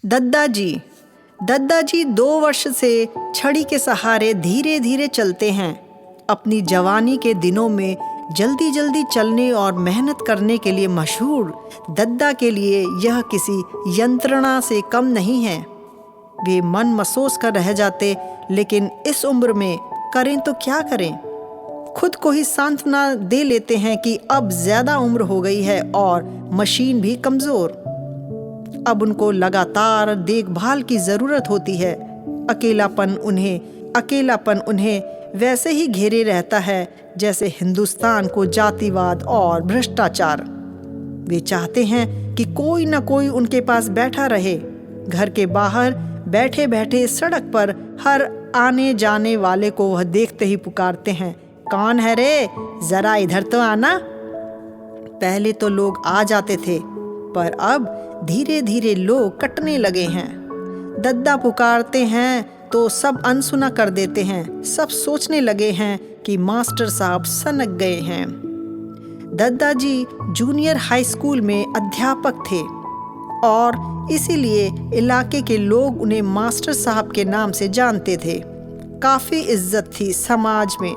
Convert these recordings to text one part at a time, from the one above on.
दद्दा जी 2 वर्ष से छड़ी के सहारे धीरे धीरे चलते हैं। अपनी जवानी के दिनों में जल्दी जल्दी चलने और मेहनत करने के लिए मशहूर दद्दा के लिए यह किसी यंत्रणा से कम नहीं है। वे मन मसोस कर रह जाते, लेकिन इस उम्र में करें तो क्या करें। खुद को ही सांत्वना दे लेते हैं कि अब ज्यादा उम्र हो गई है और मशीन भी कमजोर। अब उनको लगातार देखभाल की जरूरत होती है। अकेलापन उन्हें वैसे ही घेरे रहता है जैसे हिंदुस्तान को जातिवाद और भ्रष्टाचार। वे चाहते हैं कि कोई न कोई उनके पास बैठा रहे। घर के बाहर बैठे बैठे सड़क पर हर आने जाने वाले को वह देखते ही पुकारते हैं, कौन है रे, जरा इधर तो आना। पहले तो लोग आ जाते थे, पर अब धीरे धीरे लोग कटने लगे हैं। दद्दा पुकारते हैं तो सब अनसुना कर देते हैं। सब सोचने लगे हैं कि मास्टर साहब सनक गए हैं। दद्दा जी जूनियर हाई स्कूल में अध्यापक थे और इसीलिए इलाके के लोग उन्हें मास्टर साहब के नाम से जानते थे। काफ़ी इज्जत थी समाज में।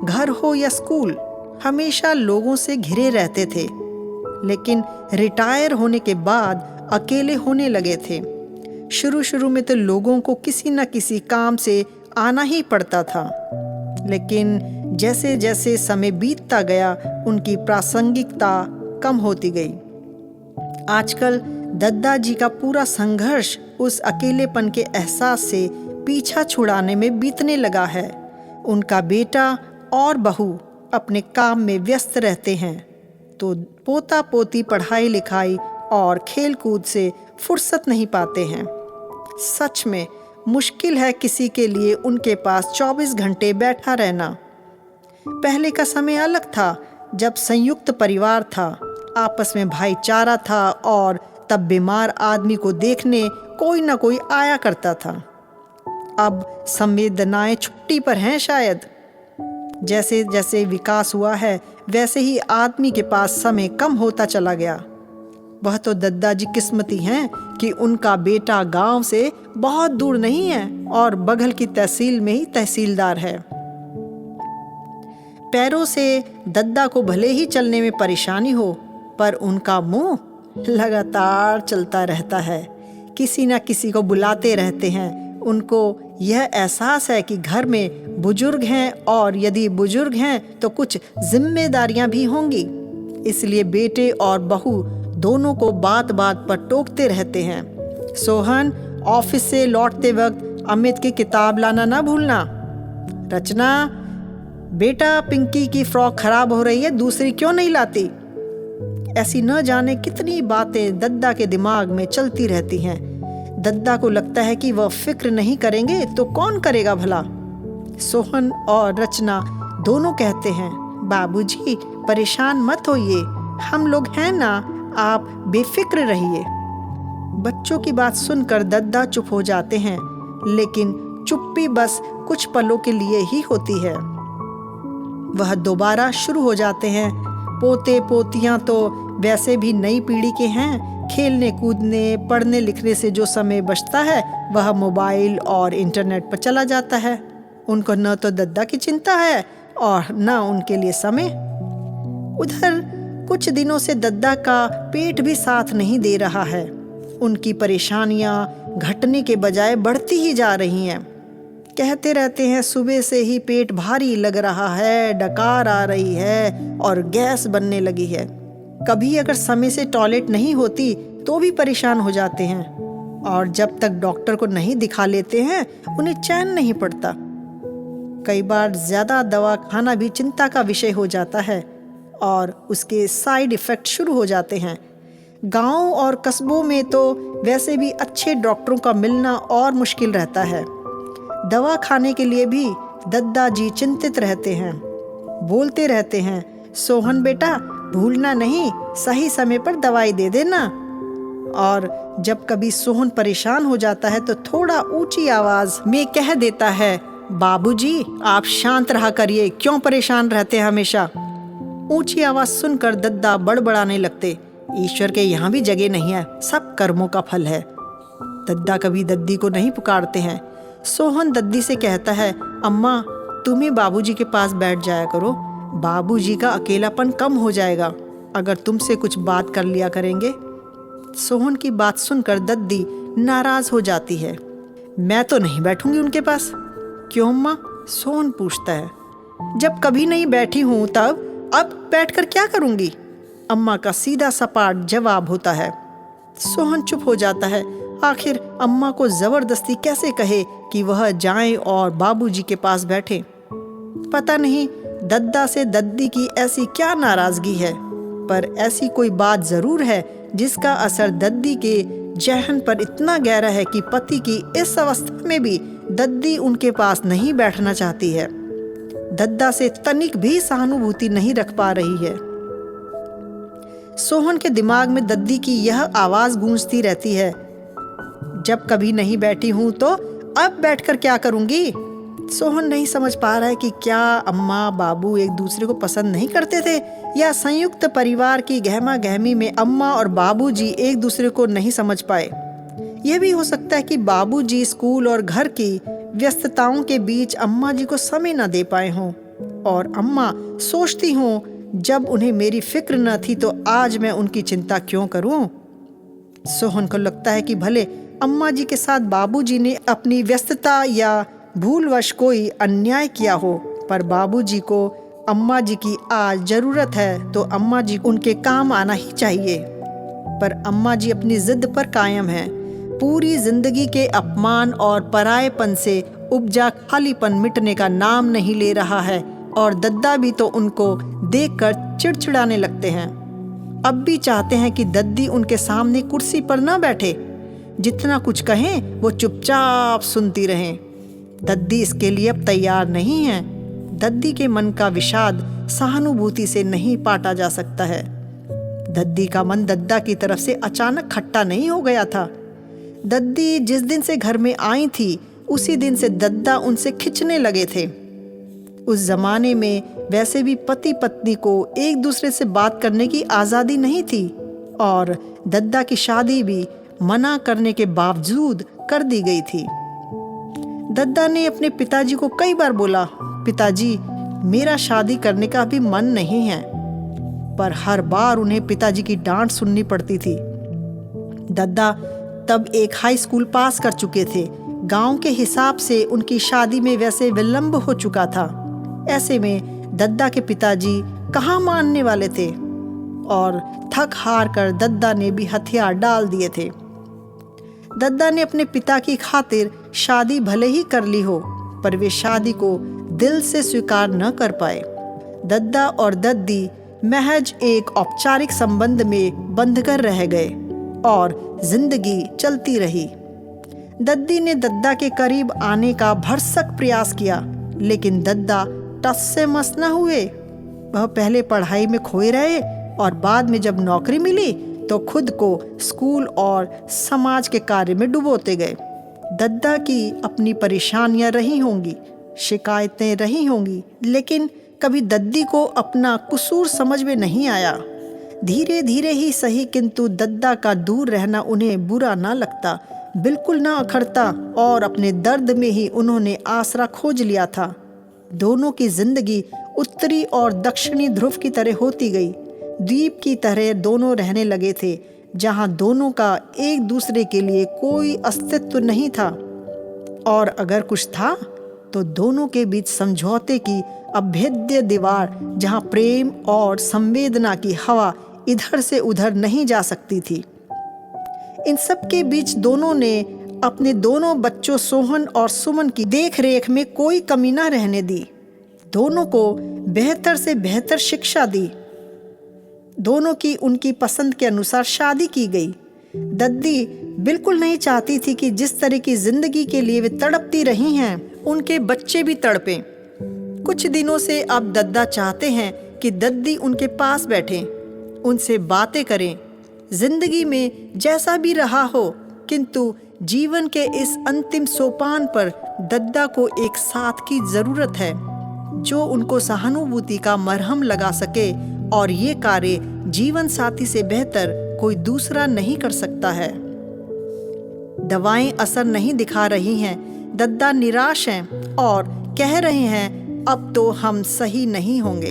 घर हो या स्कूल, हमेशा लोगों से घिरे रहते थे। लेकिन रिटायर होने के बाद अकेले होने लगे थे। शुरू में तो लोगों को किसी न किसी काम से आना ही पड़ता था, लेकिन जैसे जैसे समय बीतता गया उनकी प्रासंगिकता कम होती गई। आजकल दद्दा जी का पूरा संघर्ष उस अकेलेपन के एहसास से पीछा छुड़ाने में बीतने लगा है। उनका बेटा और बहू अपने काम में व्यस्त रहते हैं, तो पोता पोती पढ़ाई लिखाई और खेल कूद से फुर्सत नहीं पाते हैं। सच में मुश्किल है किसी के लिए उनके पास 24 घंटे बैठा रहना। पहले का समय अलग था, जब संयुक्त परिवार था, आपस में भाईचारा था और तब बीमार आदमी को देखने कोई ना कोई आया करता था। अब संवेदनाएं छुट्टी पर हैं शायद। जैसे जैसे विकास हुआ है वैसे ही आदमी के पास समय कम होता चला गया। वह तो दद्दा जी किस्मती हैं कि उनका बेटा गांव से बहुत दूर नहीं है और बगल की तहसील में ही तहसीलदार है। पैरों से दद्दा को भले ही चलने में परेशानी हो, पर उनका मुंह लगातार चलता रहता है। किसी न किसी को बुलाते रहते हैं। उनको यह एहसास है कि घर में बुजुर्ग हैं और यदि बुजुर्ग हैं तो कुछ जिम्मेदारियां भी होंगी। इसलिए बेटे और बहू दोनों को बात बात पर टोकते रहते हैं। सोहन, ऑफिस से लौटते वक्त अमित की किताब लाना ना भूलना। रचना, बेटा पिंकी की फ्रॉक खराब हो रही है, दूसरी क्यों नहीं लाती। ऐसी न जाने कितनी बातें दद्दा के दिमाग में चलती रहती हैं। दद्दा को लगता है कि वह फिक्र नहीं करेंगे तो कौन करेगा भला। सोहन और रचना दोनों कहते हैं, बाबूजी परेशान मत होइए, हम लोग हैं ना, आप बेफिक्र रहिए। बच्चों की बात सुनकर दद्दा चुप हो जाते हैं, लेकिन चुप्पी बस कुछ पलों के लिए ही होती है। वह दोबारा शुरू हो जाते हैं। पोते पोतियां तो वैसे भी नई पीढ़ी के हैं। खेलने कूदने पढ़ने लिखने से जो समय बचता है वह मोबाइल और इंटरनेट पर चला जाता है। उनको न तो दद्दा की चिंता है और न उनके लिए समय। उधर कुछ दिनों से दद्दा का पेट भी साथ नहीं दे रहा है। उनकी परेशानियां घटने के बजाय बढ़ती ही जा रही हैं। कहते रहते हैं सुबह से ही पेट भारी लग रहा है, डकार आ रही है और गैस बनने लगी है। कभी अगर समय से टॉयलेट नहीं होती तो भी परेशान हो जाते हैं और जब तक डॉक्टर को नहीं दिखा लेते हैं उन्हें चैन नहीं पड़ता। कई बार ज़्यादा दवा खाना भी चिंता का विषय हो जाता है और उसके साइड इफ़ेक्ट शुरू हो जाते हैं। गांव और कस्बों में तो वैसे भी अच्छे डॉक्टरों का मिलना और मुश्किल रहता है। दवा खाने के लिए भी दद्दा जी चिंतित रहते हैं। बोलते रहते हैं, सोहन बेटा भूलना नहीं, सही समय पर दवाई दे देना। और जब कभी सोहन परेशान हो जाता है तो थोड़ा ऊंची आवाज में कह देता है, बाबूजी आप शांत रहा करिए, क्यों परेशान रहते हैं हमेशा। ऊंची आवाज सुनकर दद्दा बड़बड़ाने लगते, ईश्वर के यहाँ भी जगह नहीं है, सब कर्मों का फल है। दद्दा कभी दद्दी को नहीं पुकारते हैं। सोहन दद्दी से कहता है, अम्मा तुम ही बाबूजी के पास बैठ जाया करो, बाबूजी का अकेलापन कम हो जाएगा अगर तुमसे कुछ बात कर लिया करेंगे। सोहन की बात सुनकर दद्दी नाराज हो जाती है। मैं तो नहीं बैठूंगी उनके पास। क्यों अम्मा? सोहन पूछता है। जब कभी नहीं बैठी हूं तब अब बैठकर क्या करूंगी? अम्मा का सीधा सपाट जवाब होता है। सोहन चुप हो जाता है। आखिर अम्मा को जबरदस्ती कैसे कहे कि वह जाएं और बाबूजी के पास बैठे। पता नहीं दद्दा से दद्दी की ऐसी क्या नाराजगी है, पर ऐसी कोई बात जरूर है जिसका असर दद्दी के जहन पर इतना गहरा है कि पति की इस अवस्था में भी दद्दी उनके पास नहीं बैठना चाहती है। दद्दा से तनिक भी सहानुभूति नहीं रख पा रही है। सोहन के दिमाग में दद्दी की यह आवाज गूंजती रहती है, जब कभी नहीं बैठी हूं तो अब बैठकर क्या करूंगी। सोहन नहीं समझ पा रहा है कि क्या अम्मा बाबू एक दूसरे को पसंद नहीं करते थे, या संयुक्त परिवार की गहमा गहमी में अम्मा और बाबूजी एक दूसरे को नहीं समझ पाए। यह भी हो सकता है कि बाबूजी स्कूल और घर की व्यस्तताओं के बीच अम्मा जी को समय न दे पाए हों, और अम्मा सोचती हों जब उन्हें मेरी फिक्र न थी तो आज मैं उनकी चिंता क्यों करूं। सोहन को लगता है कि भले अम्मा जी के साथ बाबूजी ने अपनी व्यस्तता या भूलवश कोई अन्याय किया हो, पर बाबूजी को अम्मा जी की आज जरूरत है तो अम्मा जी उनके काम आना ही चाहिए। पर अम्मा जी अपनी जिद पर कायम हैं। पूरी जिंदगी के अपमान और परायेपन से उपजा खालीपन मिटने का नाम नहीं ले रहा है, और दद्दा भी तो उनको देखकर चिड़चिड़ाने लगते हैं। अब भी चाहते हैं कि दद्दी उनके सामने कुर्सी पर न बैठे, जितना कुछ कहें वो चुपचाप सुनती रहें। दद्दी इसके लिए अब तैयार नहीं है। दद्दी के मन का विषाद सहानुभूति से नहीं पाटा जा सकता है। दद्दी का मन दद्दा की तरफ से अचानक खट्टा नहीं हो गया था। दद्दी जिस दिन से घर में आई थी उसी दिन से दद्दा उनसे खिंचने लगे थे। उस जमाने में वैसे भी पति पत्नी को एक दूसरे से बात करने की आज़ादी नहीं थी, और दद्दा की शादी भी मना करने के बावजूद कर दी गई थी। दद्दा ने अपने पिताजी को कई बार बोला, पिताजी मेरा शादी करने का भी मन नहीं है, पर हर बार उन्हें पिताजी की डांट सुननी पड़ती थी। दद्दा तब एक हाई स्कूल पास कर चुके थे। गांव के हिसाब से उनकी शादी में वैसे विलंब हो चुका था। ऐसे में दद्दा के पिताजी कहाँ मानने वाले थे, और थक हार कर दद्दा ने भी हथियार डाल दिए थे। दद्दा ने अपने पिता की खातिर शादी भले ही कर ली हो, पर वे शादी को दिल से स्वीकार न कर पाए। दद्दा और दद्दी महज एक औपचारिक संबंध में बंधकर रह गए और जिंदगी चलती रही। दद्दी ने दद्दा के करीब आने का भरसक प्रयास किया, लेकिन दद्दा टस से मस न हुए। वह पहले पढ़ाई में खोए रहे और बाद में जब नौकरी मिली तो खुद को स्कूल और समाज के कार्य में डुबोते गए। दद्दा की अपनी परेशानियां रही होंगी, शिकायतें रही होंगी, लेकिन कभी दद्दी को अपना कसूर समझ में नहीं आया। धीरे धीरे ही सही, किंतु दद्दा का दूर रहना उन्हें बुरा ना लगता, बिल्कुल ना अखरता, और अपने दर्द में ही उन्होंने आसरा खोज लिया था। दोनों की जिंदगी उत्तरी और दक्षिणी ध्रुव की तरह होती गई। द्वीप की तरह दोनों रहने लगे थे, जहां दोनों का एक दूसरे के लिए कोई अस्तित्व नहीं था, और अगर कुछ था तो दोनों के बीच समझौते की अभेद्य दीवार, जहां प्रेम और संवेदना की हवा इधर से उधर नहीं जा सकती थी। इन सब के बीच दोनों ने अपने दोनों बच्चों सोहन और सुमन की देखरेख में कोई कमी न रहने दी। दोनों को बेहतर से बेहतर शिक्षा दी। दोनों की उनकी पसंद के अनुसार शादी की गई। दद्दी बिल्कुल नहीं चाहती थी कि जिस तरह की जिंदगी के लिए वे तड़पती रही हैं, उनके बच्चे भी तड़पें। कुछ दिनों से अब दद्दा चाहते हैं कि दद्दी उनके पास बैठें, उनसे बातें करें। जिंदगी में जैसा भी रहा हो, किंतु जीवन के इस अंतिम सोपान पर दद्दा को एक साथ की जरूरत है, जो उनको सहानुभूति का मरहम लगा सके, और ये कार्य जीवन साथी से बेहतर कोई दूसरा नहीं कर सकता है। दवाएं असर नहीं दिखा रही हैं। दद्दा निराश हैं और कह रहे हैं अब तो हम सही नहीं होंगे।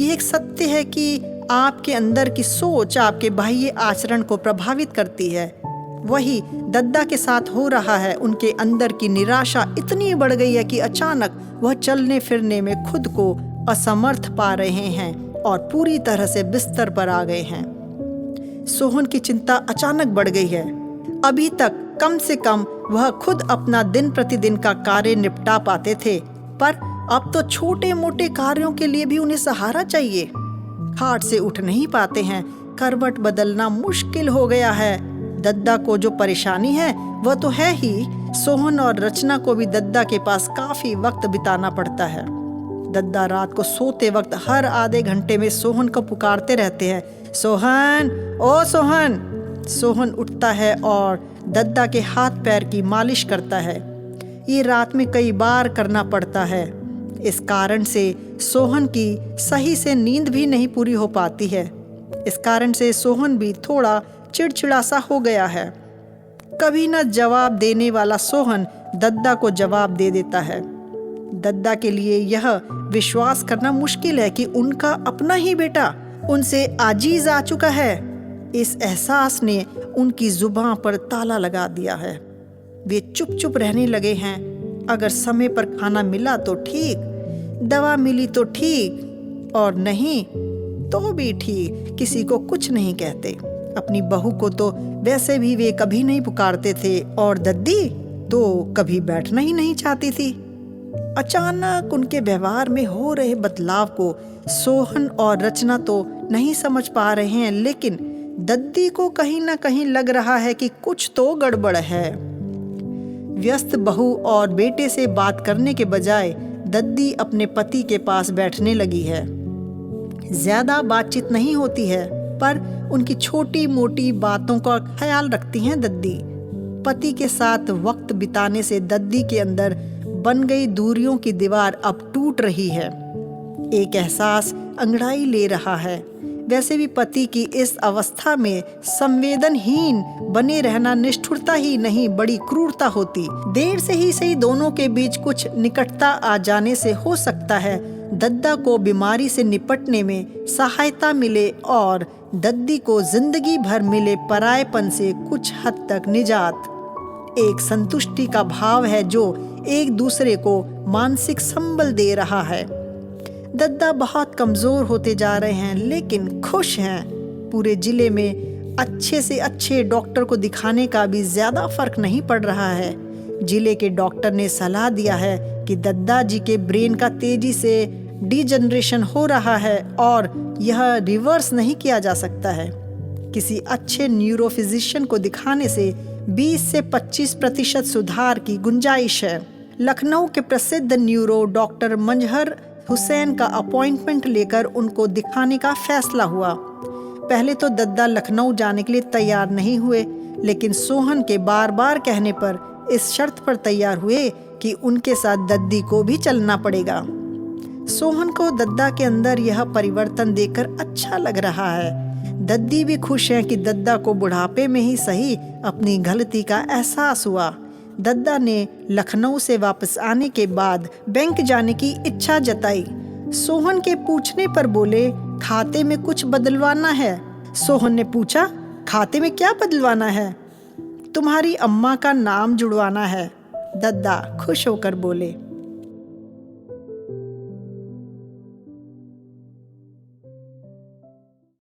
ये एक सत्य है कि आपके अंदर की सोच आपके बाह्य आचरण को प्रभावित करती है। वही दद्दा के साथ हो रहा है। उनके अंदर की निराशा इतनी बढ़ गई है कि अचानक वह चलने फिरने में खुद को असमर्थ पा रहे हैं और पूरी तरह से बिस्तर पर आ गए हैं। सोहन की चिंता अचानक बढ़ गई है। अभी तक कम से कम वह खुद अपना दिन प्रतिदिन का कार्य निपटा पाते थे, पर अब तो छोटे मोटे कार्यों के लिए भी उन्हें सहारा चाहिए। खाट से उठ नहीं पाते हैं, करवट बदलना मुश्किल हो गया है। दद्दा को जो परेशानी है वह तो है ही, सोहन और रचना को भी दद्दा के पास काफी वक्त बिताना पड़ता है। दद्दा रात को सोते वक्त हर आधे घंटे में सोहन को पुकारते रहते हैं, सोहन, ओ सोहन। सोहन उठता है और दद्दा के हाथ पैर की मालिश करता है। ये रात में कई बार करना पड़ता है। इस कारण से सोहन की सही से नींद भी नहीं पूरी हो पाती है। इस कारण से सोहन भी थोड़ा चिड़चिड़ा सा हो गया है। कभी न जवाब देने वाला सोहन दद्दा को जवाब दे देता है। दद्दा के लिए यह विश्वास करना मुश्किल है कि उनका अपना ही बेटा उनसे आजीज आ चुका है। इस एहसास ने उनकी जुबान पर ताला लगा दिया है। वे चुप चुप रहने लगे हैं। अगर समय पर खाना मिला तो ठीक, दवा मिली तो ठीक, और नहीं तो भी ठीक, किसी को कुछ नहीं कहते। अपनी बहू को तो वैसे भी वे कभी नहीं पुकारते थे और दद्दी तो कभी बैठना ही नहीं चाहती थी। अचानक उनके व्यवहार में हो रहे बदलाव को सोहन और रचना तो नहीं समझ पा रहे हैं, लेकिन दद्दी को कहीं ना कहीं लग रहा है कि कुछ तो गड़बड़ है। व्यस्त बहू और बेटे से बात करने के बजाय दद्दी अपने पति के पास बैठने लगी है। ज्यादा बातचीत नहीं होती है, पर उनकी छोटी मोटी बातों का ख्याल रखती हैं दद्दी। पति के साथ वक्त बिताने से दद्दी के अंदर बन गई दूरियों की दीवार अब टूट रही है। एक एहसास अंगड़ाई ले रहा है। वैसे भी पति की इस अवस्था में संवेदनहीन बने रहना निष्ठुरता ही नहीं, बड़ी क्रूरता होती। देर से ही सही दोनों के बीच कुछ निकटता आ जाने से हो सकता है दद्दा को बीमारी से निपटने में सहायता मिले और दद्दी को जिंदगी भर मिले परायेपन से कुछ हद तक निजात। एक संतुष्टि का भाव है जो एक दूसरे को मानसिक संबल दे रहा है। दद्दा बहुत कमजोर होते जा रहे हैं, लेकिन खुश हैं। पूरे जिले में अच्छे से अच्छे डॉक्टर को दिखाने का भी ज्यादा फर्क नहीं पड़ रहा है। जिले के डॉक्टर ने सलाह दिया है कि दद्दा जी के ब्रेन का तेजी से डिजनरेशन हो रहा है और यह रिवर्स नहीं किया जा सकता है। किसी अच्छे न्यूरोफिजिशियन को दिखाने से 20 से 25% सुधार की गुंजाइश है। लखनऊ के प्रसिद्ध न्यूरो डॉक्टर मंजहर हुसैन का अपॉइंटमेंट लेकर उनको दिखाने का फैसला हुआ। पहले तो दद्दा लखनऊ जाने के लिए तैयार नहीं हुए, लेकिन सोहन के बार बार कहने पर इस शर्त पर तैयार हुए कि उनके साथ दद्दी को भी चलना पड़ेगा। सोहन को दद्दा के अंदर यह परिवर्तन देखकर अच्छा लग रहा है। दद्दी भी खुश है कि दद्दा को बुढ़ापे में ही सही अपनी गलती का एहसास हुआ। दद्दा ने लखनऊ से वापस आने के बाद बैंक जाने की इच्छा जताई। सोहन के पूछने पर बोले, खाते में कुछ बदलवाना है। सोहन ने पूछा, खाते में क्या बदलवाना है? तुम्हारी अम्मा का नाम जुड़वाना है। दद्दा खुश होकर बोले।